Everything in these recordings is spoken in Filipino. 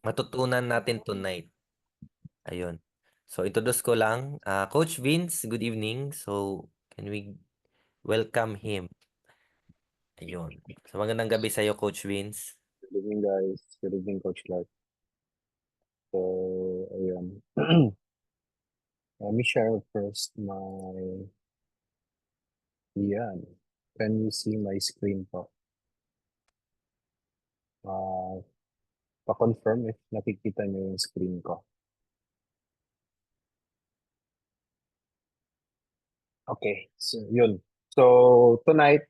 matutunan natin tonight. Ayun. So, introduce ko lang. Coach Vince, good evening. So, can we welcome him? Ayun. So, magandang gabi sa'yo, Coach Vince. Good evening, guys. Good evening, Coach Clark. So, ayun. Let me share first my, yan. Can you see my screen po? Pa-confirm if nakikita niyo yung screen ko. Okay, so yun. So, tonight,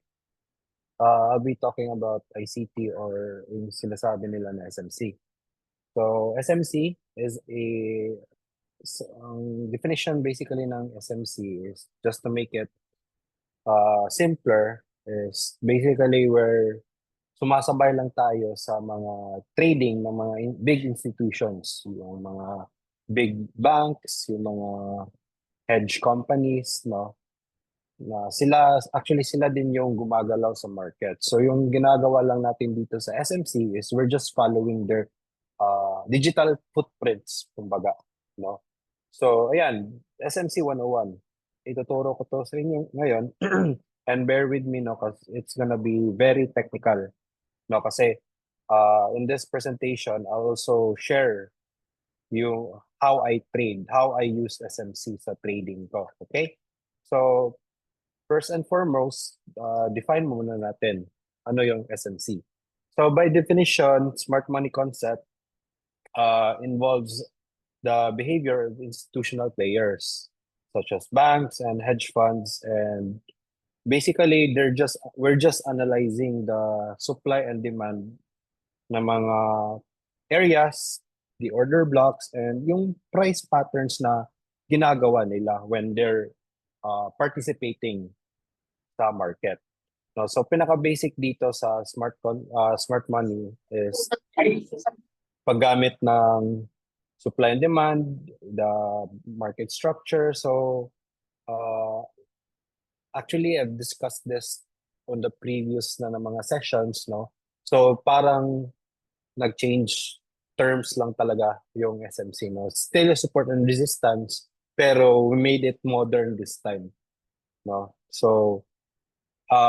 I'll be talking about ICT or yung sinasabi nila na SMC. So, SMC is ang definition basically ng SMC is just to make it simpler is basically where sumasabay lang tayo sa mga trading ng mga big institutions, yung mga big banks, yung mga hedge companies, no? Na sila din yung gumagalaw sa market. So yung ginagawa lang natin dito sa SMC is we're just following their digital footprints, kumbaga, no? So ayan, SMC 101. Ituturo ko to sa inyo ngayon and bear with me, no, because it's gonna be very technical, no, kasi in this presentation I'll also share yung how I trade, how I use SMC sa trading ko. Okay? So, first and foremost, define muna natin ano yung SMC. So, by definition, smart money concept involves the behavior of institutional players such as banks and hedge funds, and basically we're just analyzing the supply and demand ng mga areas, the order blocks, and yung price patterns na ginagawa nila when they're participating sa market. No, so pinaka-basic dito sa smart money is paggamit ng supply and demand, the market structure. So uh, actually I've discussed this on the previous na ng mga sessions, no? So parang nag-change terms lang talaga yung SMC, no? Still support and resistance, pero we made it modern this time, no? So,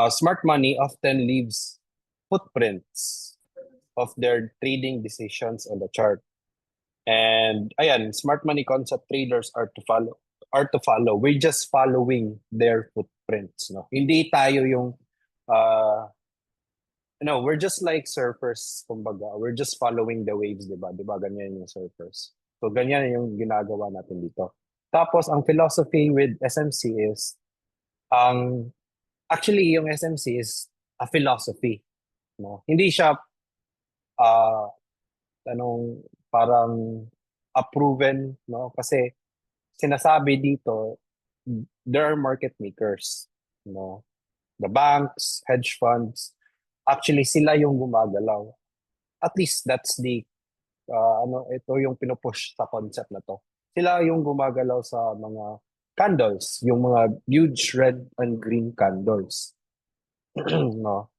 smart money often leaves footprints of their trading decisions on the chart. And ayan, smart money concept traders are to follow. We're just following their footprints, no? Hindi tayo yung uh, no, we're just like surfers, kumbaga. We're just following the waves, di ba? Di ba ganyan yung surfers. So, ganyan yung ginagawa natin dito. Tapos, ang philosophy with SMC is, ang, actually, yung SMC is a philosophy. No? Hindi siya, uh, anong, parang, proven, no? Kasi, sinasabi dito, there are market makers, no? The banks, hedge funds, actually, sila yung gumagalaw. At least that's the ito yung pinupush sa concept na to. Sila yung gumagalaw sa mga candles, yung mga huge red and green candles. No?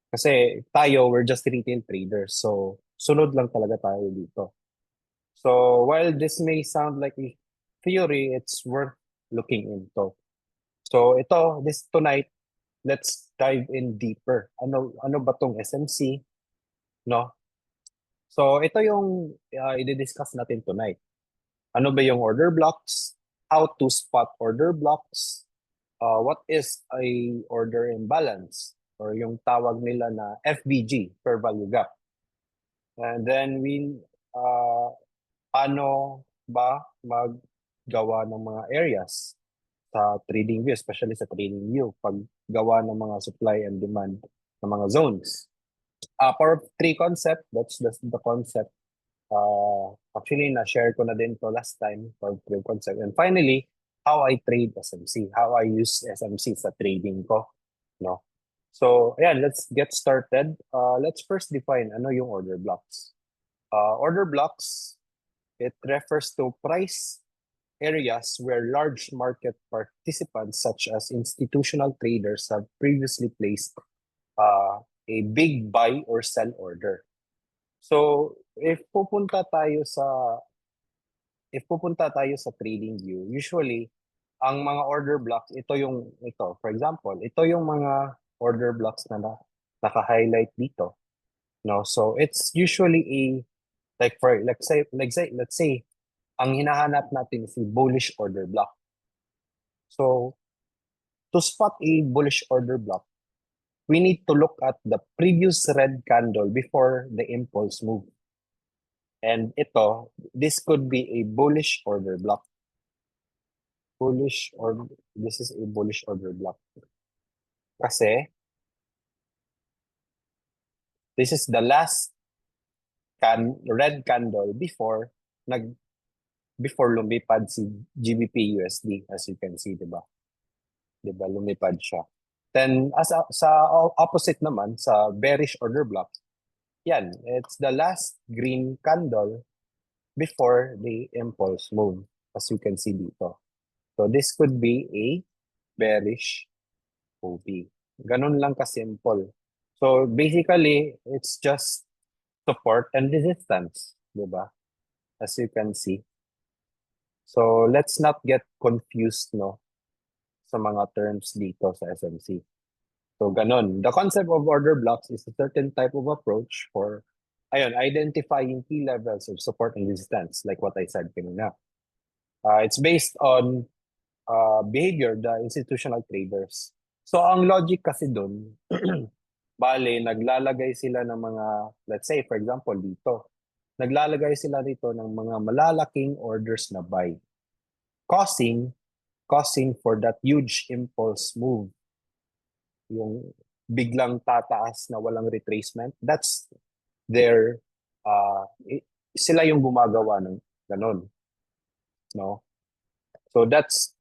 Kasi tayo, we're just retail traders. So, sunod lang talaga tayo dito. So, while this may sound like a theory, it's worth looking into. So, tonight, let's dive in deeper. Ano ba tong SMC, no? So, ito yung i-discuss natin tonight. Ano ba yung order blocks? How to spot order blocks? What is a order imbalance? Or yung tawag nila na FVG, fair value gap. And then uh, paano ba maggawa ng mga areas sa trading view, especially sa trading view, paggawa ng mga supply and demand ng mga zones. Power of three concept, that's the concept. Actually, na-share ko na din to last time for trade concept. And finally, how I trade SMC, how I use SMC sa trading ko, no? So, ayan, let's get started. Let's first define ano yung order blocks. Order blocks, it refers to price areas where large market participants such as institutional traders have previously placed a big buy or sell order. So, if pupunta tayo sa trading view, usually ang mga order blocks, for example, ito yung mga order blocks na naka-highlight dito, no? So it's usually let's say ang hinahanap natin is a bullish order block. So to spot a bullish order block, we need to look at the previous red candle before the impulse move. And this could be a bullish order block. This is a bullish order block. Kasi this is the last red candle before lumipad si GBP USD, as you can see, 'di ba? 'Di ba lumipad siya. Then sa opposite naman sa bearish order block, yan, it's the last green candle before the impulse move, as you can see dito. So this could be a bearish OP. Ganun lang ka-simple. So basically, it's just support and resistance, di ba? As you can see. So let's not get confused, no, sa mga terms dito sa SMC. So ganun. The concept of order blocks is a certain type of approach for identifying key levels of support and resistance, like what I said kanina. It's based on behavior, the institutional traders. So ang logic kasi dun, bale, naglalagay sila ng mga, let's say, for example, dito, naglalagay sila dito ng mga malalaking orders na buy, causing for that huge impulse move, yung biglang tataas na walang retracement. That's their, sila yung gumagawa ng ganun, no? So that's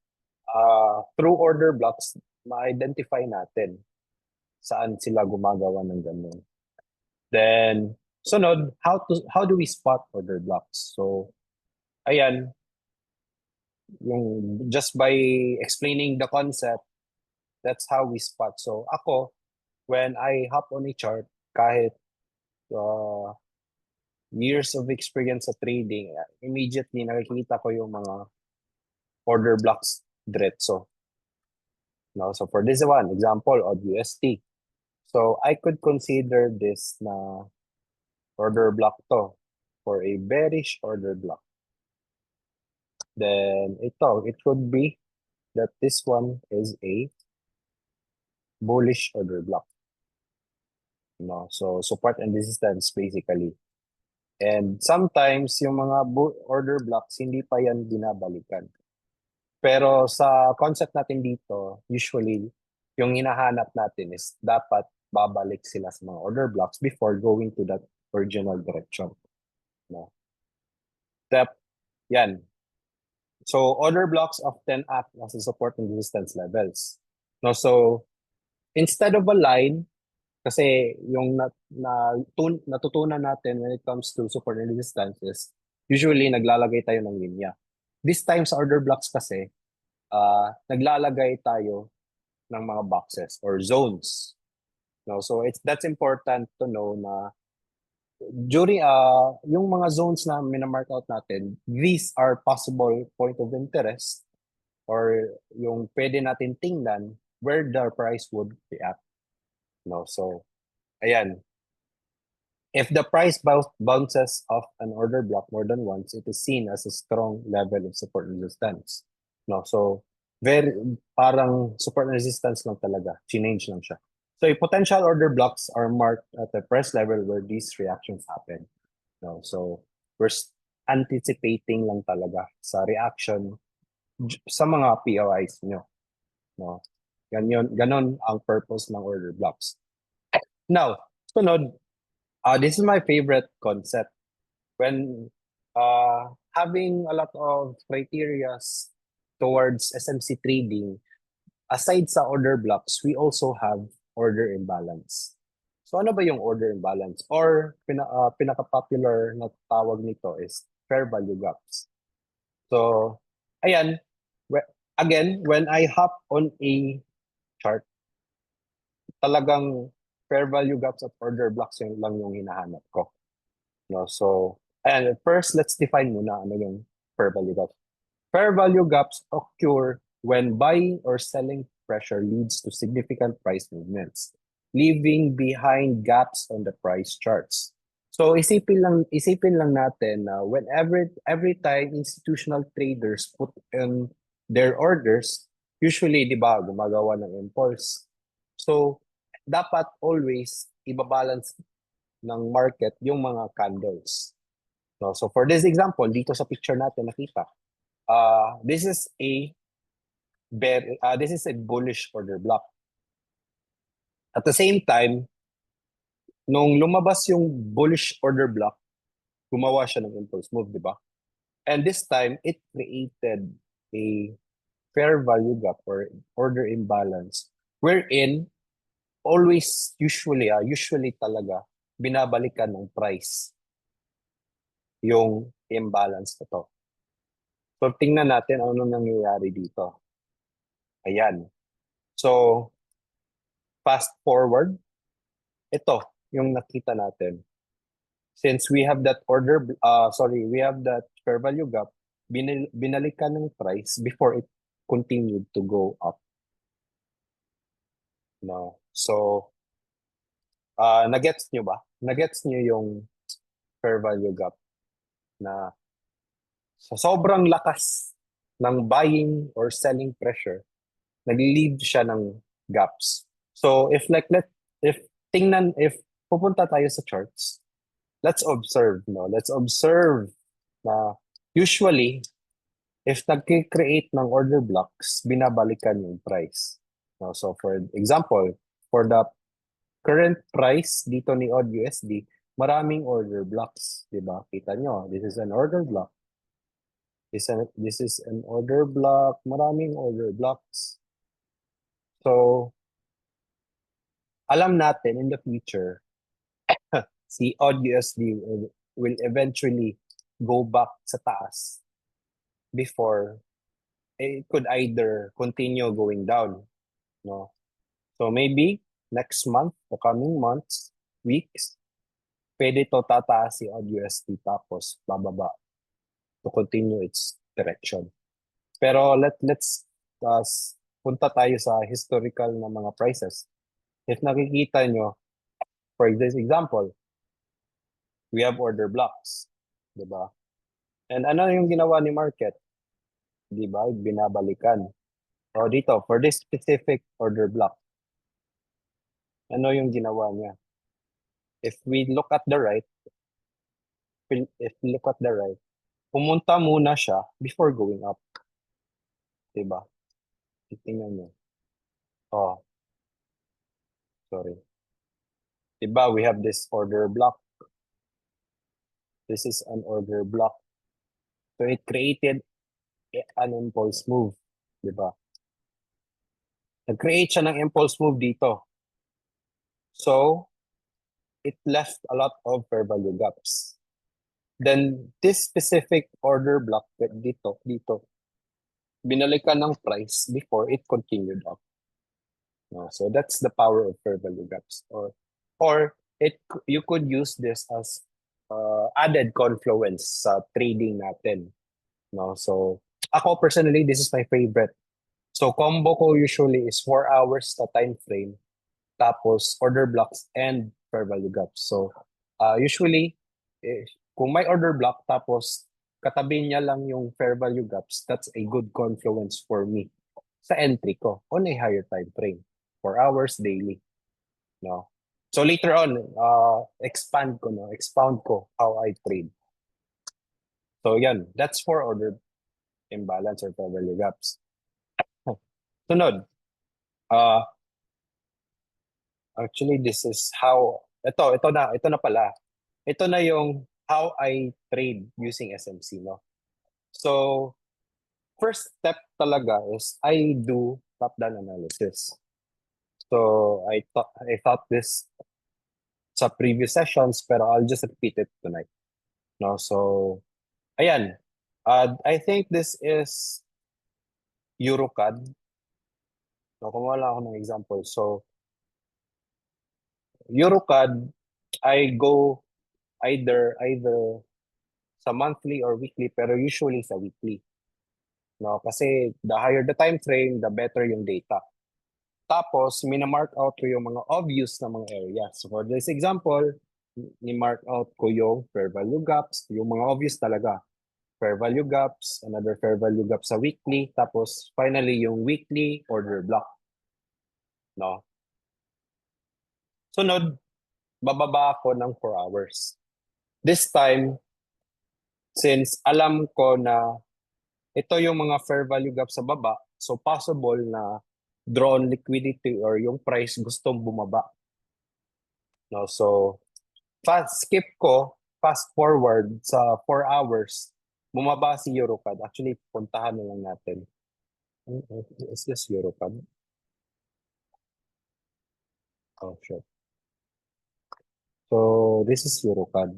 through order blocks, ma-identify natin saan sila gumagawa ng ganun. Then, sunod, how do we spot order blocks? So, ayan, just by explaining the concept, that's how we spot. So, ako, when I hop on a chart, kahit years of experience sa trading, immediately nakikita ko yung mga order blocks diretso. No? So for this one, example, of UST. So I could consider this na order block to for a bearish order block. Then it would be that this one is a bullish order block. No? So support and resistance basically. And sometimes yung mga order blocks, hindi pa yan binabalikan. Pero sa concept natin dito, usually, yung hinahanap natin is dapat babalik sila sa mga order blocks before going to that original direction. No? Yan. So order blocks often act as a support and resistance levels. No, so instead of a line, kasi yung natutunan natin when it comes to support and resistance is usually naglalagay tayo ng linya. This time sa order blocks kasi, naglalagay tayo ng mga boxes or zones. No, so that's important to know na during yung mga zones na minamark out natin, these are possible point of interest or yung pwede natin tingnan where the price would react. No, so ayan. If the price bounces off an order block more than once, it is seen as a strong level of support and resistance. No, so parang support and resistance lang talaga. Change lang siya. So potential order blocks are marked at the price level where these reactions happen. No, so we're anticipating lang talaga sa reaction sa mga POIs nyo. No, ganon ang purpose ng order blocks. Now, sunod, this is my favorite concept. When having a lot of criteria towards SMC trading, aside sa order blocks, we also have order imbalance. So ano ba yung order imbalance? Or pinaka-popular na tawag nito is fair value gaps. So, ayan, again, when I hop on a chart, talagang fair value gaps at order blocks lang yung hinahanap ko. No? So, and first, let's define muna ano yung fair value gap. Fair value gaps occur when buying or selling pressure leads to significant price movements, leaving behind gaps on the price charts. So isipin lang natin na whenever every time institutional traders put in their orders, usually 'di ba gumagawa ng impulse. So dapat always ibabalance ng market yung mga candles. No? So for this example, dito sa picture natin nakita, this is a bullish order block. At the same time, nung lumabas yung bullish order block, gumawa siya ng impulse move, di ba? And this time, it created a fair value gap or order imbalance wherein usually talaga, binabalikan ng price yung imbalance na to. So, tingnan natin ano nangyayari dito. Ayan. So, fast forward, ito yung nakita natin. Since we have that we have that fair value gap, binalikan ng price before it continued to go up. No? So, nagets nyo ba? Nagets nyo yung fair value gap na sa sobrang lakas ng buying or selling pressure, nag-lead siya ng gaps. So, if pupunta tayo sa charts, let's observe, no? Let's observe na usually, if nag-create ng order blocks, binabalikan yung price. No? So for example, for the current price dito ni AUD/USD, maraming order blocks, di ba? Kita nyo, this is an order block. This is an order block, maraming order blocks. So, alam natin in the future, si AUD/USD will eventually go back sa taas before it could either continue going down, no? So maybe next month, the coming months, weeks, pwede to tataas si AUD/USD tapos bababa to continue its direction. Pero let's uh, punta tayo sa historical na mga prices. If nakikita nyo, for this example, we have order blocks, di ba? And ano yung ginawa ni market? Di ba? Binabalikan. O dito, for this specific order block, ano yung ginawa niya? If we look at the right, pumunta muna siya before going up. Diba? Titingnan nyo. Oh, sorry. Diba, we have this order block. This is an order block. So it created an impulse move. Diba? Nag-create siya ng impulse move dito. So, it left a lot of fair value gaps. Then, this specific order block dito, binalikan ng price before it continued up. So that's the power of fair value gaps. Or you could use this as added confluence sa trading natin. No? So ako personally, this is my favorite. So combo ko usually is 4 hours na time frame, tapos order blocks and fair value gaps. So usually, kung may order block tapos katabi niya lang yung fair value gaps, that's a good confluence for me sa entry ko on a higher time frame. 4 hours daily. No? So later on, expound ko how I trade. So yan, that's for order imbalance or fair value gaps. Sunod, actually this is how, ito na pala. Ito na yung how I trade using SMC, no? So, first step talaga is I do top-down analysis. So, I thought this sa previous sessions, pero I'll just repeat it tonight. No, so, ayan. I think this is EuroCAD. No, kumuha lang ako ng example. So, EuroCAD, I either sa monthly or weekly, pero usually sa weekly. No, kasi the higher the time frame, the better yung data. Tapos, minamark out ko yung mga obvious na mga areas. So for this example, ni-mark out ko yung fair value gaps, yung mga obvious talaga. Fair value gaps, another fair value gap sa weekly, tapos finally yung weekly order block. No? Sunod, bababa ako ng 4 hours. This time, since alam ko na ito yung mga fair value gap sa baba, so possible na drawn liquidity or yung price gustong bumaba. No, so fast forward sa 4 hours, bumaba si Eurocad. Actually, puntahan na lang natin. Is this Eurocad? Oh, sure. So, this is Eurocad.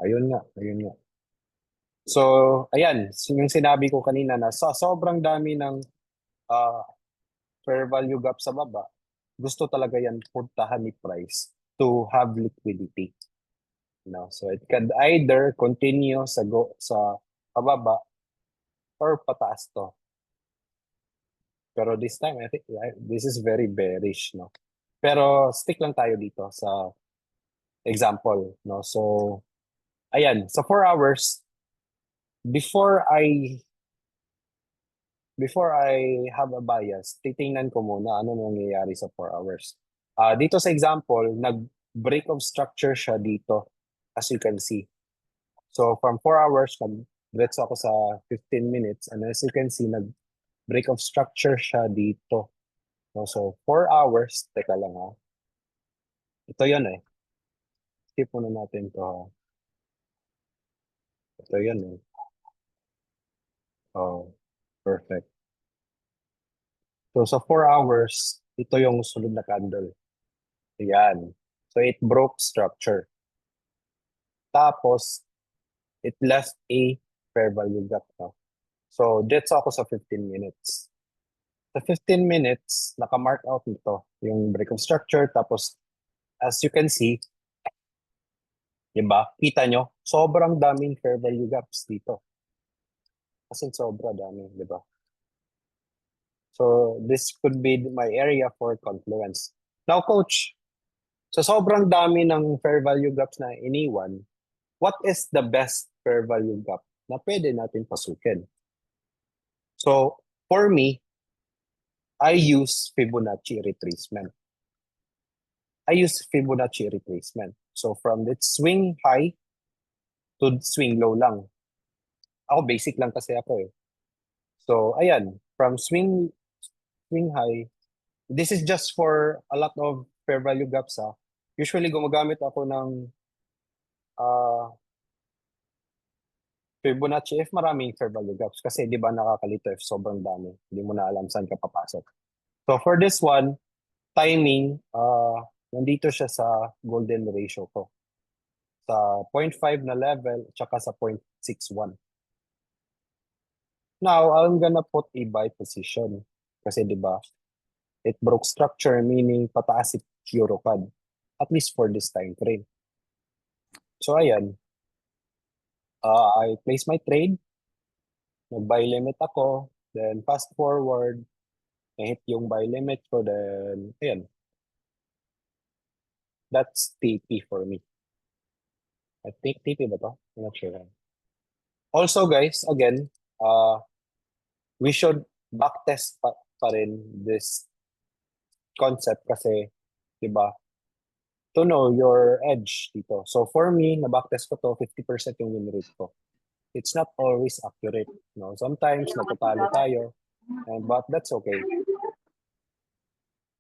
Ayun nga, ayun nga. So, ayan, yung sinabi ko kanina na sa sobrang dami ng ah, fair value gap sa baba, gusto talaga yan puntahan ni price to have liquidity. No? So, it can either continue sa pababa or pataas to. Pero this time, I think this is very bearish, no? Pero stick lang tayo dito sa example, no? So, ayan, sa 4 hours, before I have a bias, titingnan ko muna ano nangyayari sa 4 hours. Dito sa example, nag-break of structure siya dito, as you can see. So, from 4 hours, nag-diretso ako sa 15 minutes, and as you can see, nag-break of structure siya dito. No, so, 4 hours, teka lang ha. Ito yun eh. Skip muna natin to ha. Ito yun eh. Oh, perfect. So, sa 4 hours, ito yung sunod na candle. Ayan. So, it broke structure. Tapos, it left a fair value gap. No? So, dito ako sa 15 minutes. Sa 15 minutes, naka-mark out nito yung break of structure. Tapos, as you can see, diba? Kita nyo, sobrang daming fair value gaps dito. Kasi sobra dami, diba? So, this could be my area for confluence. Now, coach, so sobrang dami ng fair value gaps na iniwan, what is the best fair value gap na pwede natin pasukin? So, for me, I use Fibonacci retracement. So, from its swing high to swing low lang. Ako, basic lang kasi ako eh. So, ayan, from swing high, this is just for a lot of fair value gaps ha. Usually, gumagamit ako ng Fibonacci if maraming fair value gaps. Kasi di ba nakakalito if sobrang dami. Hindi mo na alam saan ka papasok. So for this one, timing, nandito siya sa golden ratio ko. Sa 0.5 na level, tsaka sa 0.61. Now, I'm gonna put a buy position. Kasi di ba, it broke structure, meaning pataas si Eurocad. At least for this time frame. So ayan, I place my trade. Nag-buy limit ako. Then fast forward, na-hit yung buy limit ko. Then, ayan. That's TP for me. I think TP ba to? I'm not sure. Also guys, again, we should backtest pa rin this concept kasi, di ba, to know your edge dito. So for me, na-backtest ko to, 50% yung win rate ko. It's not always accurate. No? Sometimes, natatalo tayo, but that's okay.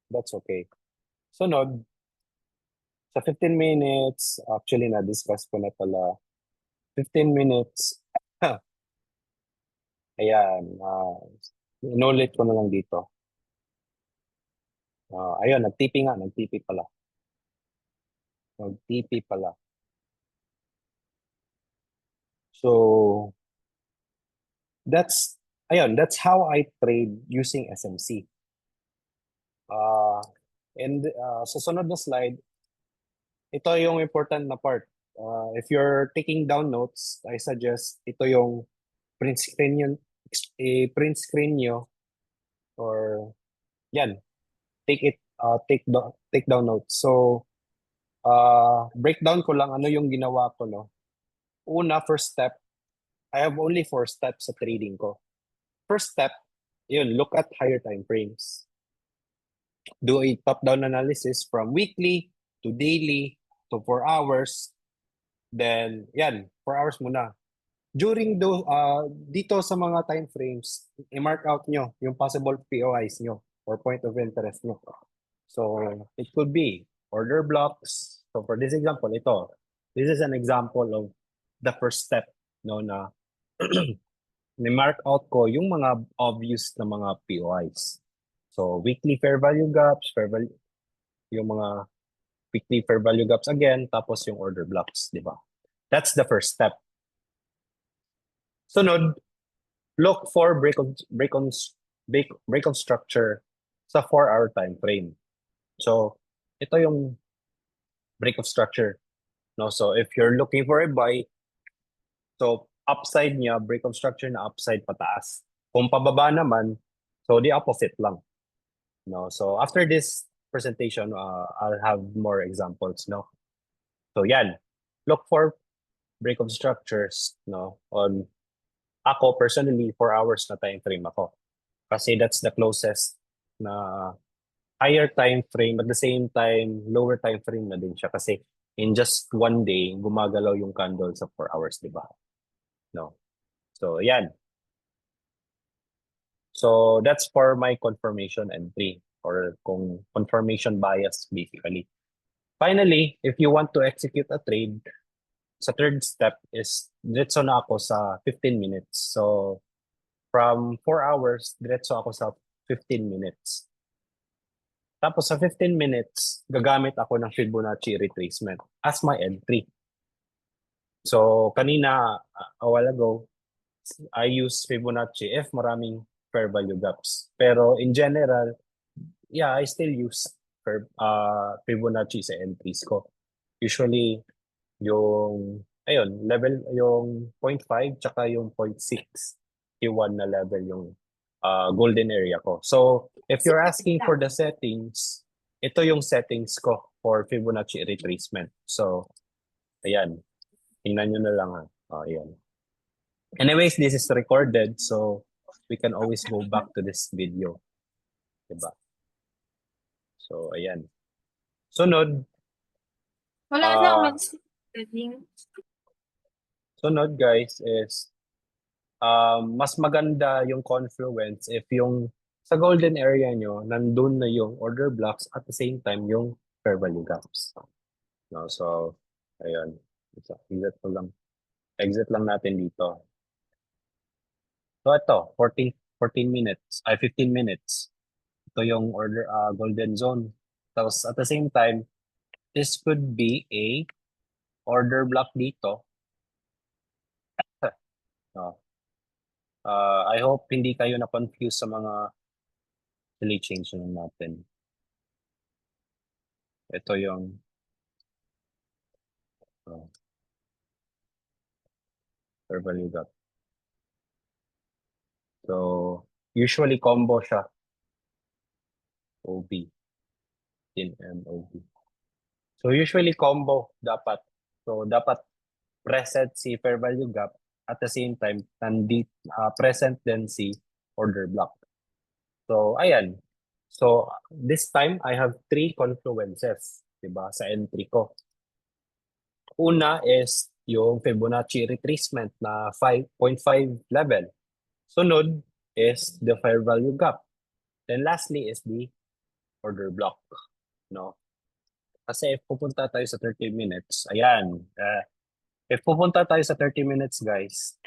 That's okay. Sunod, sa 15 minutes, actually na-discuss ko na pala, 15 minutes, ayan, inulit ko na lang dito. Ayun, nag-TP nga, nag-TP pala. Nag-TP pala. So, that's how I trade using SMC. And sa sunod na slide, ito yung important na part. if you're taking down notes, I suggest ito yung print screen yun, print screen nyo or yan, take down notes. So, breakdown ko lang ano yung ginawa ko, no? Una, first step, I have only 4 steps sa trading ko. First step, yun, look at higher time frames. Do a top-down analysis from weekly to daily to 4 hours. Then, yan, 4 hours muna. During dito sa mga time frames, i-mark out nyo yung possible POIs nyo or point of interest nyo. So, it could be order blocks. So, for this example, this is an example of the first step, no, na ni-mark out ko yung mga obvious na mga POIs. So, weekly fair value gaps, yung mga weekly fair value gaps again, tapos yung order blocks, di ba? That's the first step. Sunod, look for break of structure sa 4-hour time frame. So, ito yung break of structure. No? So, if you're looking for a buy, so upside niya, break of structure na upside pataas. Kung pababa naman, so the opposite lang. No? So, after this presentation, I'll have more examples. No? So, yan. Look for break of structures, no, on ako personally 4 hours na time frame ako. Kasi that's the closest na higher time frame at the same time lower time frame na din siya kasi in just one day gumagalaw yung candle sa 4 hours, di ba? No. So, yan. So, that's for my confirmation entry or kung confirmation bias basically. Finally, if you want to execute a trade, sa third step is diretso na ako sa 15 minutes. So, from 4 hours, diretso ako sa 15 minutes. Tapos sa 15 minutes, gagamit ako ng Fibonacci retracement as my entry. So, kanina, a while ago, I use Fibonacci if maraming fair value gaps. Pero in general, yeah, I still use Fibonacci sa entries ko. Usually, yung level yung 0.5 tsaka yung 0.6 Q1 na level yung golden area ko. So, if you're asking for the settings, ito yung settings ko for Fibonacci retracement. So, ayan. Tingnan nyo na lang. Ayan. Anyways, this is recorded, so we can always go back to this video. Diba? So, ayan. Sunod, Wala Ah. naman setting. sunod guys is mas maganda yung confluence if yung sa golden area nyo, nandun na yung order blocks at the same time yung fair value gaps. No, so, ayun. So, exit lang natin dito. So, ito, 14 minutes, 15 minutes. Ito yung golden zone. Tapos, at the same time, this could be a order block dito. No. I hope hindi kayo na-confuse sa mga change lang natin. Ito yung fair value gap. So, usually combo siya. OB. In MOB. So, usually combo dapat. So, dapat present si fair value gap at the same time present din si order block. So, ayan. So, this time, I have 3 confluences, diba, sa entry ko. Una is yung Fibonacci retracement na 5.5 level. Sunod is the fair value gap. Then lastly is the order block. No? Kasi if pupunta tayo sa 30 minutes, ayan. If pupunta tayo sa 30 minutes, guys,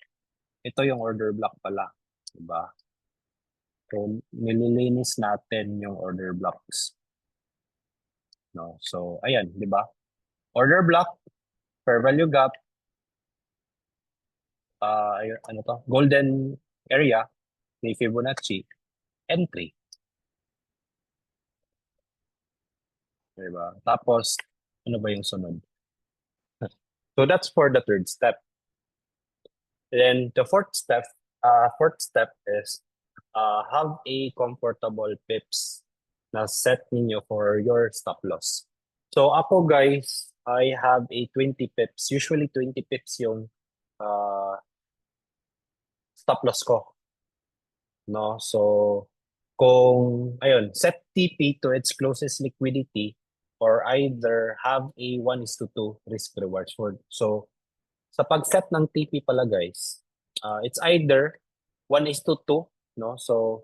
ito yung order block pala. Diba? So, nililinis natin yung order blocks. No? So, ayan, di ba? Order block, fair value gap, golden area ni Fibonacci, entry. Di ba? Tapos, ano ba yung sunod? So that's for the third step. Then the fourth step is have a comfortable pips na set ninyo for your stop loss. So ako guys, I have a 20 pips. Usually 20 pips yung stop loss ko. No? So kung ayun, set TP to its closest liquidity or either have a 1:2 risk rewards for. So sa pag-set ng TP pala guys, it's either 1:2, no? So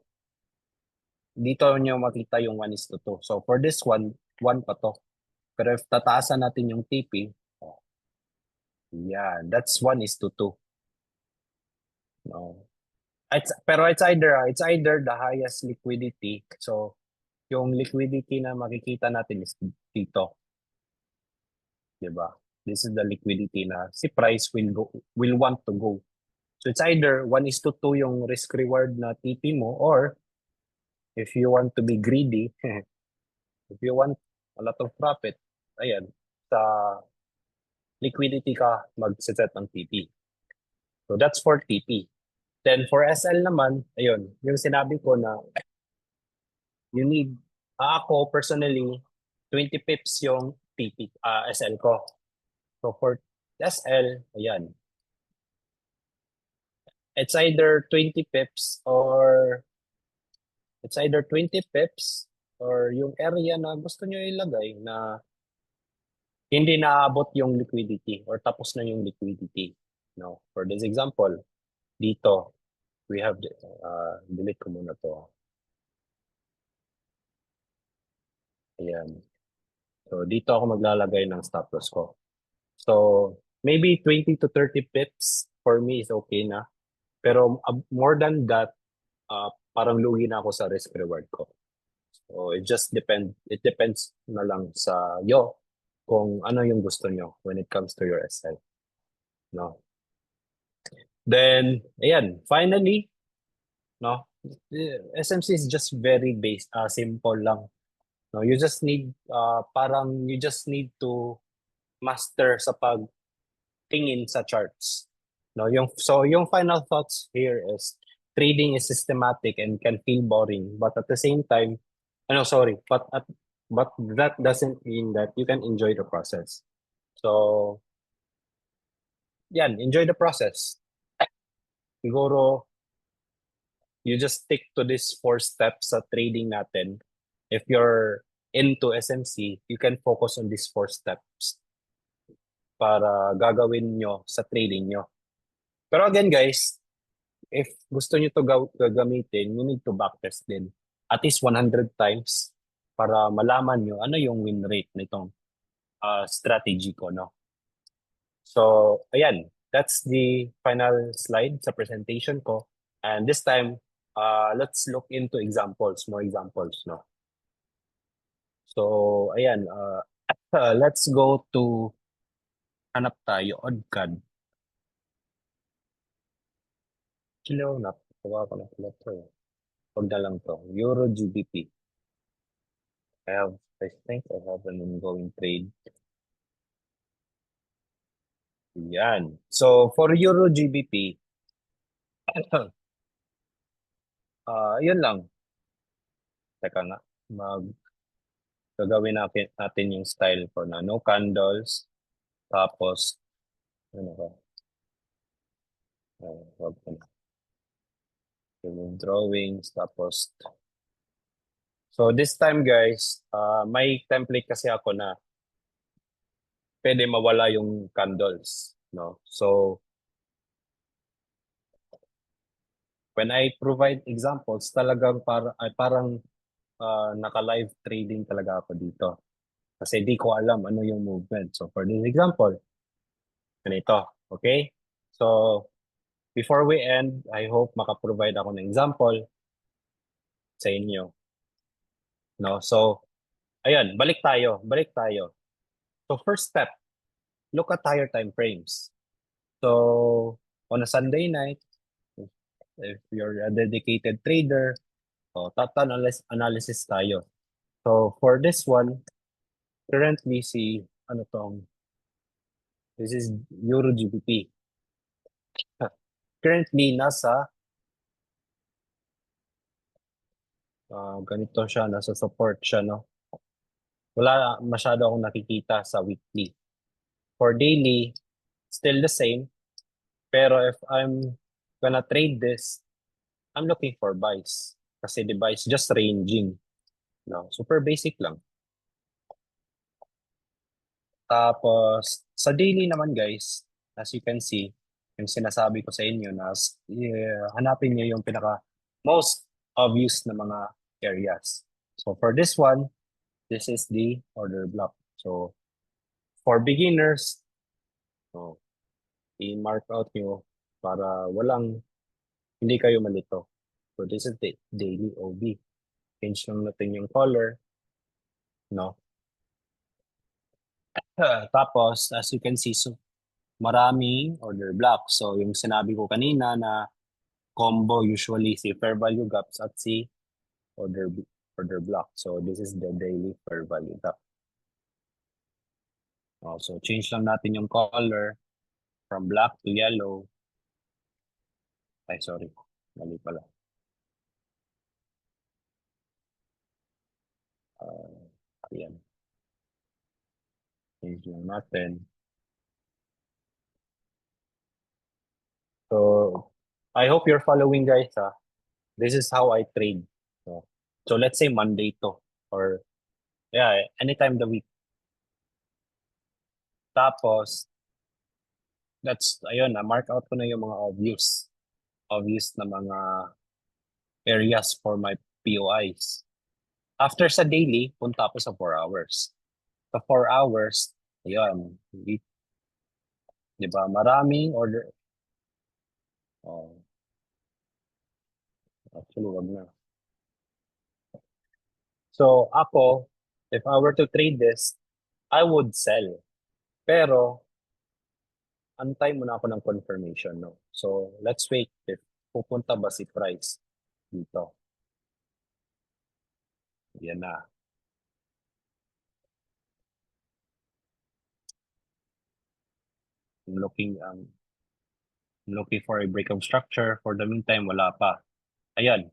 dito nyo makita yung 1:2. So for this one, 1 pa to. Pero if tataasan natin yung TP, yeah, that's 1:2. No. Pero it's either the highest liquidity. So yung liquidity na makikita natin is dito. 'Di ba? This is the liquidity na si price will want to go. So it's either 1:2 yung risk reward na TP mo, or if you want to be greedy, if you want a lot of profit, ayan, sa liquidity ka mag-set ng TP. So that's for TP. Then for SL naman, ayun, yung sinabi ko na you need, ako personally, 20 pips yung TP, SL ko. So for SL, ayan, it's either 20 pips or yung area na gusto nyo ilagay na hindi naabot yung liquidity or tapos na yung liquidity. No? For this example, dito, we have, delete ko muna to. Ayan. So dito ako maglalagay ng stop loss ko. So maybe 20 to 30 pips for me is okay na. Pero more than that, parang lugi na ako sa risk reward ko. So it depends na lang sa iyo kung ano yung gusto nyo when it comes to your SL. No? Then, ayan, finally, no? SMC is just very simple lang. No, you just need to master sa pagtingin sa charts. No, yung final thoughts here is trading is systematic and can feel boring, but at the same time, but that doesn't mean that you can enjoy the process. So, yan, enjoy the process. Siguro, you just stick to these 4 steps sa trading natin. If you're into SMC, you can focus on these 4 steps para gagawin nyo sa trading nyo. Pero again guys, if gusto nyo to gagamitin, you need to backtest din. At least 100 times para malaman nyo ano yung win rate nitong strategy ko, no? So, ayan. That's the final slide sa presentation ko. And this time, let's look into more examples, no? So, ayan. Let's go to, hanap tayo, ODCAD. Kilo na, tawa ko na pala to. Huwag na lang to. Euro GBP. I think I have an ongoing trade. Yan. So, for Euro GBP, yun lang. Teka nga, gagawin natin yung style for na no candles. Tapos, ano ba? Wag ko na. Yung drawings, tapos. So, this time guys, may template kasi ako na pwede mawala yung candles, no? So, when I provide examples, talagang parang naka-live trading talaga ako dito. Kasi di ko alam ano yung movement. So for this example, ganito. Okay? So, before we end, I hope maka-provide ako ng example sa inyo. No? So, ayan, balik tayo. So, first step, look at higher time frames. So, on a Sunday night, if you're a dedicated trader, analysis tayo. So, for this one, currently ano tong This is Euro GBP. Currently, nasa ganito siya, nasa support siya, no? Wala masyado akong nakikita sa weekly. For daily, still the same. Pero if I'm gonna trade this, I'm looking for buys. Kasi the buys just ranging. No? Super basic lang. Tapos, sa daily naman guys, as you can see, yung sinasabi ko sa inyo na hanapin niyo yung pinaka most obvious na mga areas. So for this one, this is the order block. So for beginners, so, i-mark out nyo para hindi kayo malito. So this is the daily OB. Change lang natin yung color. No? Tapos, as you can see, so, maraming order blocks. So yung sinabi ko kanina na combo usually si fair value gaps at si order block. So this is the daily fair value gap. So change lang natin yung color from black to yellow. Ay, sorry. Mali pala. Ayan. Change lang natin. So, I hope you're following guys. This is how I trade. So let's say Monday to. Or, yeah, anytime the week. Tapos, ayun, mark out ko na yung mga obvious na mga areas for my POIs. After sa daily, punta ako sa 4 hours. Sa 4 hours, ayun, di ba, maraming order. Actually, wag na. So, ako, if I were to trade this, I would sell. Pero, antay muna ako ng confirmation, no? So, let's wait if pupunta ba si price dito. Yan na. I'm looking for a break of structure. For the meantime, wala pa. Ayan.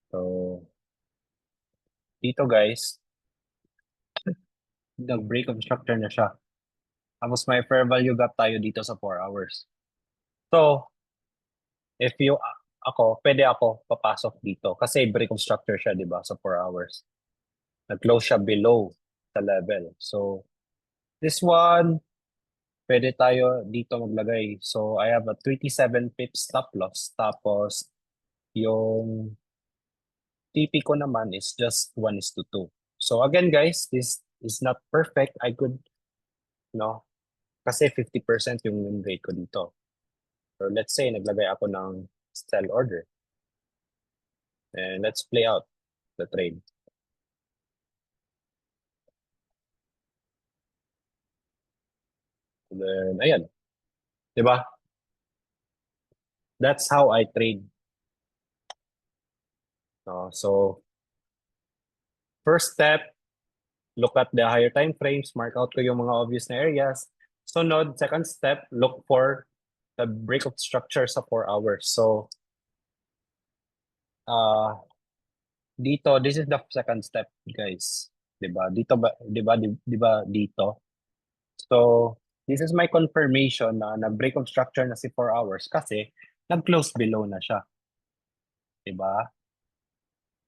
So, dito guys, nag-break of structure na siya. Tapos may fair value gap tayo dito sa 4 hours. So, if pwede ako papasok dito. Kasi break of structure siya, di ba, sa 4 hours. Nag-close siya below the level. So, this one, pwede tayo dito maglagay. So, I have a 27 pips stop loss. Tapos, yung TP ko naman is just 1:2. So, again, guys, this is not perfect. I could, no, kasi 50% yung win rate ko dito. So, let's say, naglagay ako ng sell order. And let's play out the trade. And then, ayan. Diba? That's how I trade. So, first step, look at the higher time frames, mark out ko yung mga obvious na areas. Sunod, second step, look for the breakout structure sa 4 hours. So, dito, this is the second step, guys. Diba? Diba dito? So, this is my confirmation na nag-breakout structure na si 4 hours kasi nag-close below na siya. Diba?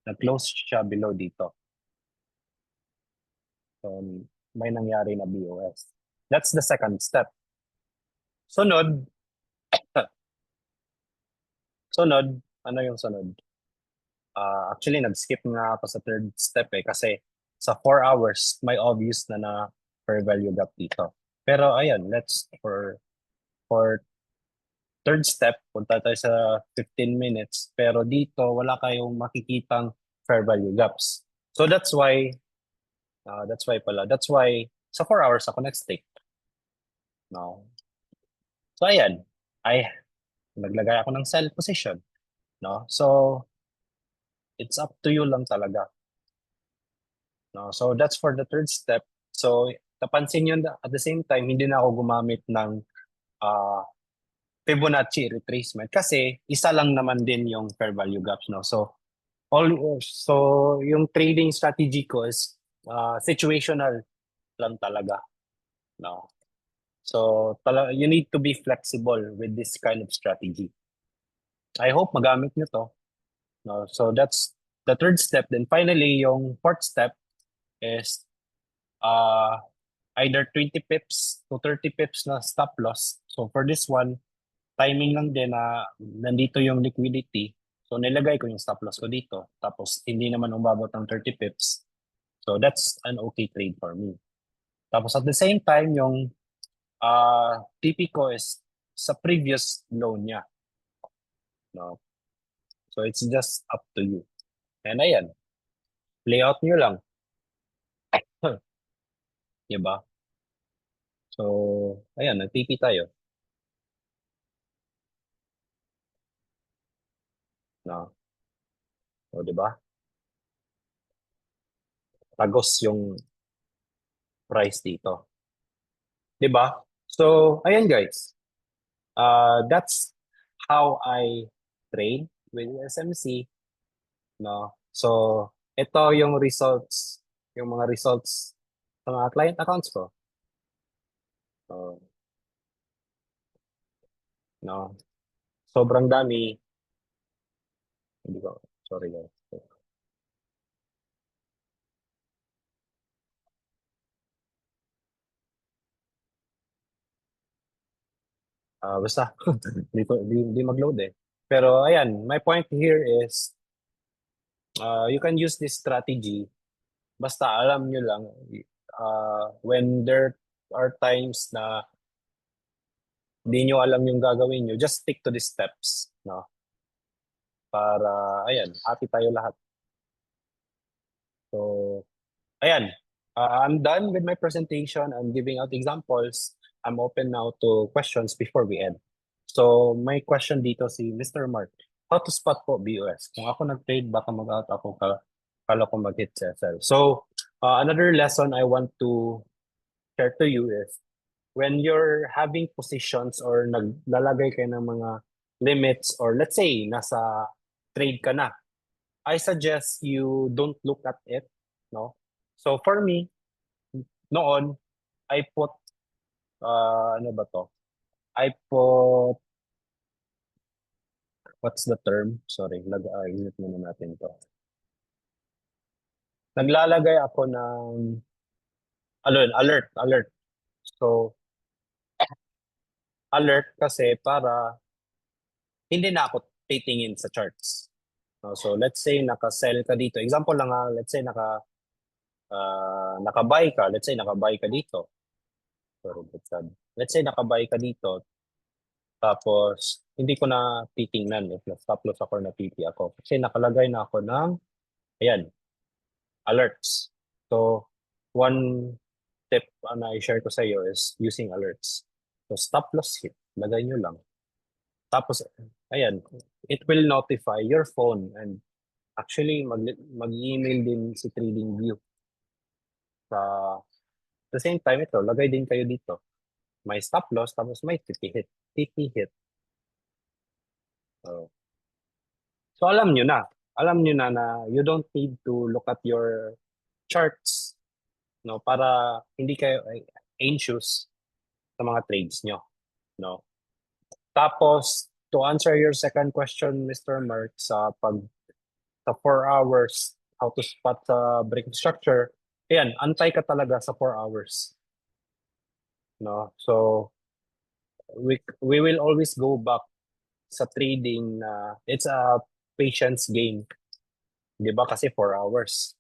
Nag-close siya below dito. So, may nangyari na BOS. That's the second step. Sunod, ano yung sunod? Actually, nag-skip nga ako sa third step kasi sa 4 hours, may obvious na fair value gap dito. Pero ayan, for third step, punta tayo sa 15 minutes. Pero dito, wala kayong makikitang fair value gaps. So that's why sa 4 hours ako nag-stick. No? So ayan, naglagay ako ng sell position, no? So it's up to you lang talaga, no? So that's for the third step. So napansin nyo at the same time, hindi na ako gumamit ng uh, Fibonacci retracement kasi isa lang naman din yung fair value gaps, no? So yung trading strategy ko is situational lang talaga, no? So you need to be flexible with this kind of strategy. I hope magamit nyo to, no? So that's the third step. Then finally, yung fourth step is either 20 pips to 30 pips na stop loss. So for this one, timing lang din na nandito yung liquidity. So nilagay ko yung stop loss ko dito. Tapos hindi naman umabot ng 30 pips. So that's an okay trade for me. Tapos at the same time, yung TP ko is sa previous low niya. No? So it's just up to you. And ayan, layout nyo lang. Diba? So, ayan, nag-TP tayo. No? O, diba? Tagos yung price dito. Diba? So, ayan guys. That's how I trade with SMC. No? So, ito yung results, yung mga results sa mga client accounts ko. So, no? Sobrang dami. Hindi ko, sorry guys. Basta, di mag-load eh. Pero ayan, my point here is, you can use this strategy. Basta alam nyo lang, when there are times na hindi nyo alam yung gagawin nyo, just stick to the steps, no? Para, ayan, happy tayo lahat. So, ayan, I'm done with my presentation. I'm giving out examples. I'm open now to questions before we end. So, may question dito si Mr. Mark. How to spot po BOS? Kung ako nag-trade, baka mag-out ako kala ko mag-hit sell. So, another lesson I want to share to you is when you're having positions or naglalagay kayo ng mga limits or let's say nasa trade ka na, I suggest you don't look at it, no? So for me, noon, I put, ano ba to? I put, what's the term? Sorry, exit muna natin to. Naglalagay ako ng, alert. So, alert kasi para hindi na ako titingin sa charts. No, so let's say naka-sell ka dito. Example lang let's say naka-buy ka. Let's say naka-buy ka dito. Sorry, let's say naka-buy ka dito. Tapos hindi ko na titingnan if na-stop loss ako or na-TP ako. Kasi nakalagay na ako ng, ayan, alerts. So, one tip na i-share ko sa iyo is using alerts. So, stop loss hit. Lagay nyo lang. Tapos, ayan, it will notify your phone and actually mag-email din si TradingView. Sa the same time ito, lagay din kayo dito. May stop loss, tapos may TP hit. TP hit. So alam nyo na. Alam nyo na you don't need to look at your charts, no, para hindi kayo anxious sa mga trades nyo, no. Tapos to answer your second question, Mr. Mark, sa 4 hours, how to spot sa breaking structure, ayan, antay ka talaga sa 4 hours. No? So, we will always go back sa trading na it's a patience game. Di ba? Kasi 4 hours.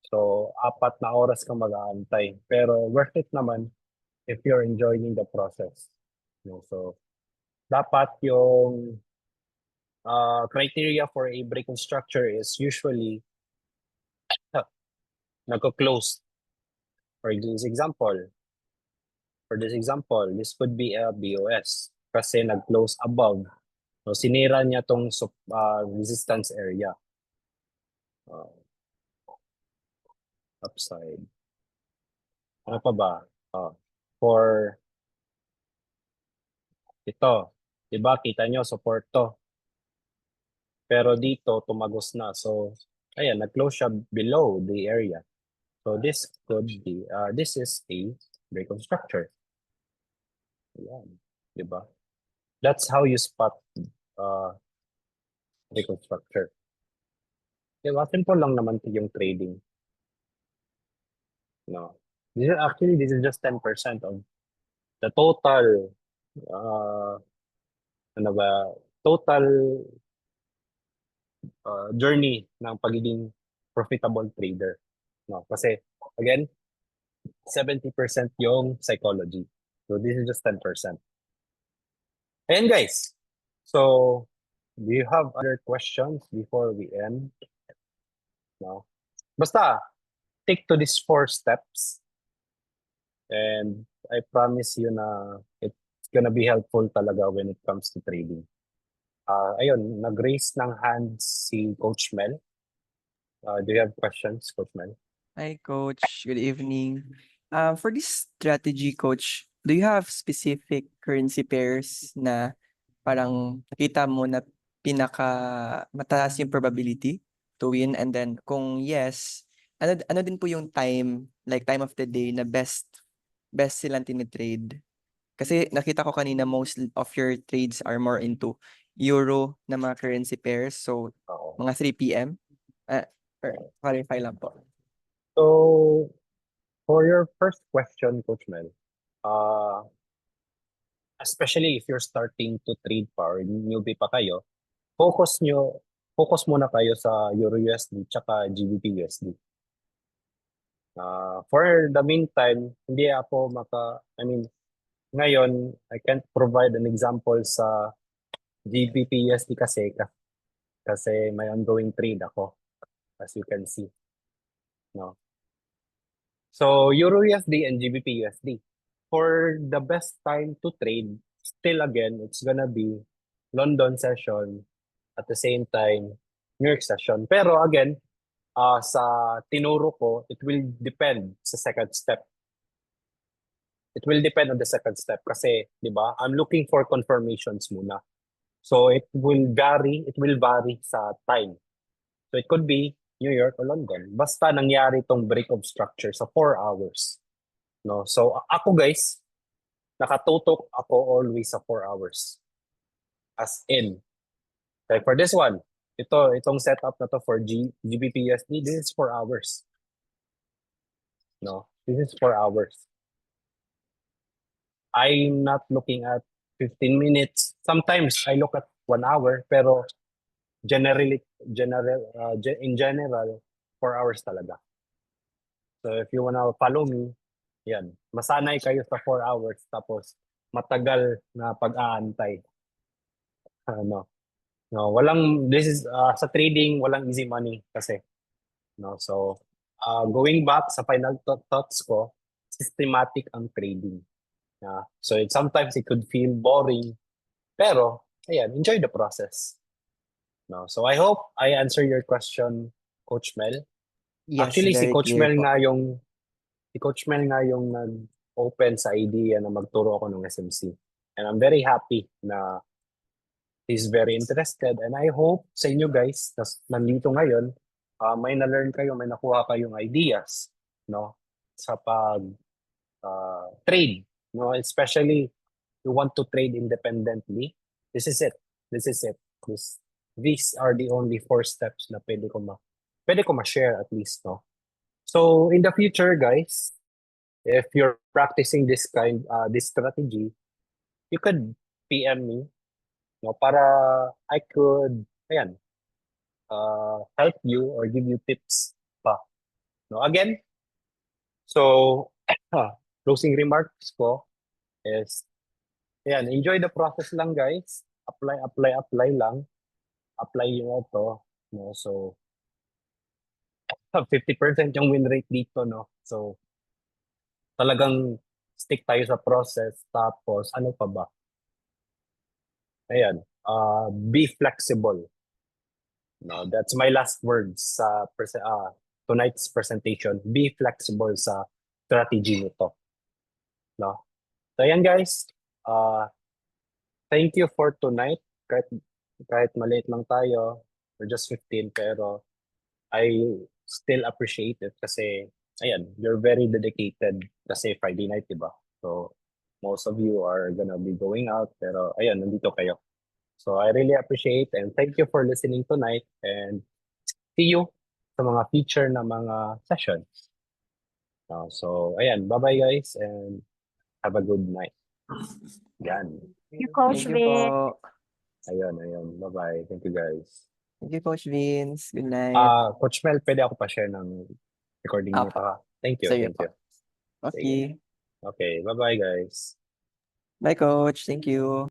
So, 4 na oras kang mag-aantay. Pero worth it naman if you're enjoying the process. No? So, dapat yung criteria for a breaking structure is usually nagko-close. For example, For this example, this could be a BOS kasi nag-close above. So, sinira niya tong resistance area. Uh, upside. Ano pa ba? For ito, di ba, kita nyo, support to. Pero dito, tumagos na. So, ayan, nag-close siya below the area. So, this could be, this is a break of structure. Ayan, di ba? That's how you spot break of structure. Di ba? Simple lang naman yung trading. No. This is just 10% of the total ano ba, total journey ng pagiging profitable trader. No, kasi again, 70% yung psychology. So this is just 10%. And guys, so do you have other questions before we end? No. Basta stick to these 4 steps. And I promise you na it's gonna be helpful talaga when it comes to trading. Ayun, nag-raise ng hand si Coach Mel. Do you have questions, Coach Mel? Hi, Coach. Good evening. For this strategy, Coach, do you have specific currency pairs na parang nakita mo na pinaka mataas yung probability to win? And then kung yes, ano din po yung time, like time of the day na best silang tinitrade? Kasi nakita ko kanina most of your trades are more into euro na mga currency pairs. So Oo. mga 3 p.m. Clarify lang po. So, for your first question, Coach Mel, especially if you're starting to trade pa or newbie pa kayo, focus muna kayo sa Euro USD tsaka GBP USD. For the meantime, hindi ako ngayon, I can't provide an example sa GBP USD kasi may ongoing trade ako, as you can see. No. So, Euro USD and GBP USD. For the best time to trade, still again, it's gonna be London session at the same time, New York session. Pero again, sa tinuro ko, it will depend sa second step. It will depend on the second step kasi, di ba, I'm looking for confirmations muna. So it will vary sa time. So it could be New York or London. Basta nangyari tong break of structure sa 4 hours. No? So ako guys, nakatutok ako always sa 4 hours. As in, like for this one, itong setup na to for GBP USD, this is 4 hours. No, this is 4 hours. I'm not looking at 15 minutes. Sometimes I look at 1 hour, pero in general, 4 hours talaga. So if you wanna follow me, yan, masanay kayo sa 4 hours tapos matagal na pag-aantay. No, this is sa trading, walang easy money kasi. No, so going back sa final thoughts ko, systematic ang trading. So sometimes it could feel boring, pero ayan, enjoy the process. No, so I hope I answer your question, Coach Mel. Yes, Actually, si very Coach clear Mel po. nga yung nag-open sa idea na magturo ako ng SMC. And I'm very happy na he's very interested. And I hope sa inyo guys, nandito ngayon, may na-learn kayo, may nakuha kayong ideas, no? Sa trade, no? Especially you want to trade independently. This is it. These are the only 4 steps na pwede ko ma-share at least, no? So in the future, guys, if you're practicing this strategy, you could PM me, no, para I could help you or give you tips pa. No, again, so closing remarks ko is enjoy the process lang, guys. Apply lang. Apply yung ito, no? So 50% yung win rate dito, no? So talagang stick tayo sa process. Tapos, ano pa ba? Ayan, be flexible. No, that's my last words sa tonight's presentation. Be flexible sa strategy nito. No? So, ayan guys. Thank you for tonight. Kahit maliit lang tayo, we're just 15, pero I still appreciate it kasi, ayan, you're very dedicated kasi Friday night, diba? So, most of you are gonna be going out, pero ayan, nandito kayo. So, I really appreciate and thank you for listening tonight and see you sa mga future na mga sessions. So, ayan, bye-bye guys and have a good night. Yan. You, Coach Thank you Vin. po. Ayun. Bye-bye. Thank you guys. Thank you, Coach Vince. Good night. Coach Mel, pwede ako pa share ng recording mo Apo. pa. Thank you, Sige thank po. you. Okay. Okay, bye-bye guys. Bye, Coach. Thank you.